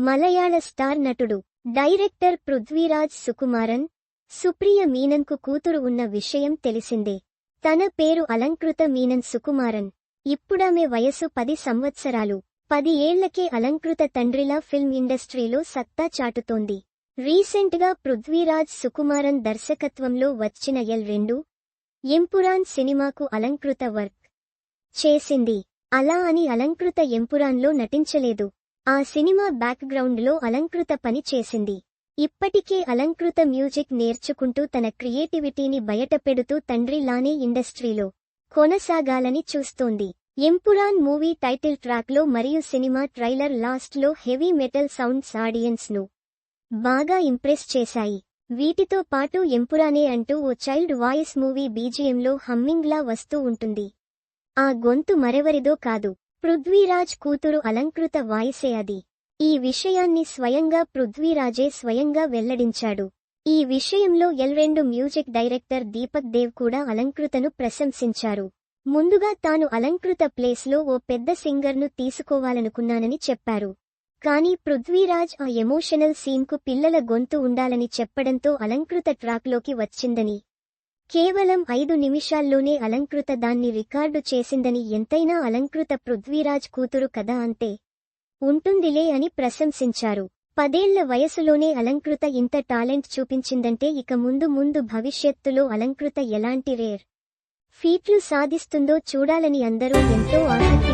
మలయాళ star నటుడు, director Prithviraj Sukumaran, Supriya మీనన్కు కూతురు ఉన్న విషయం తెలిసిందే. తన పేరు అలంకృత మీనన్ సుకుమారన్. ఇప్పుడామె వయసు 10 సంవత్సరాలు. 10 ఏళ్లకే అలంకృత తండ్రిలా ఫిల్మ్ ఇండస్ట్రీలో సత్తా చాటుతోంది. రీసెంట్గా పృథ్వీరాజ్ సుకుమారన్ దర్శకత్వంలో వచ్చిన L2 ఎంపురాన్ సినిమాకు అలంకృత వర్క్ చేసింది. అలా అని అలంకృత ఎంపురాన్లో నటించలేదు. ఆ సినిమా బ్యాక్గ్రౌండ్లో అలంకృత పని చేసింది. ఇప్పటికే అలంకృత మ్యూజిక్ నేర్చుకుంటూ తన క్రియేటివిటీని బయటపెడుతూ తండ్రి లానే ఇండస్ట్రీలో కొనసాగాలని చూస్తోంది. ఎంపురాన్ మూవీ టైటిల్ ట్రాక్లో మరియు సినిమా ట్రైలర్ లాస్ట్లో హెవీ మెటల్ సౌండ్స్ ఆడియన్స్ను బాగా ఇంప్రెస్ చేశాయి. వీటితో పాటు ఎంపురానే అంటూ ఓ చైల్డ్ వాయిస్ మూవీ బీజిఎంలో హమ్మింగ్లా వస్తూ ఉంటుంది. ఆ గొంతు మరెవరిదో కాదు, పృథ్వీరాజ్ కూతురు అలంకృత వాయిసే అది. ఈ విషయాన్ని స్వయంగా పృథ్వీరాజే స్వయంగా వెల్లడించాడు. ఈ విషయంలో L2 music director Deepak Dev కూడా అలంకృతను ప్రశంసించారు. ముందుగా తాను అలంకృత ప్లేస్లో ఓ పెద్ద సింగర్ను తీసుకోవాలనుకున్నానని చెప్పారు. కానీ పృథ్వీరాజ్ ఆ ఎమోషనల్ సీన్కు పిల్లల గొంతు ఉండాలని చెప్పడంతో అలంకృత ట్రాక్లోకి వచ్చిందని, కేవలం 5 నిమిషాల్లోనే అలంకృత దాన్ని రికార్డు చేసిందని, ఎంతైనా అలంకృత పృథ్వీరాజ్ కూతురు కదా అంతే ఉంటుందిలే అని ప్రశంసించారు. 10 ఏళ్ల వయసులోనే అలంకృత ఇంత టాలెంట్ చూపించిందంటే ఇక ముందు భవిష్యత్తులో అలంకృత ఎలాంటి రేర్ ఫీట్లు సాధిస్తుందో చూడాలని అందరూ ఎంతో ఆసక్తి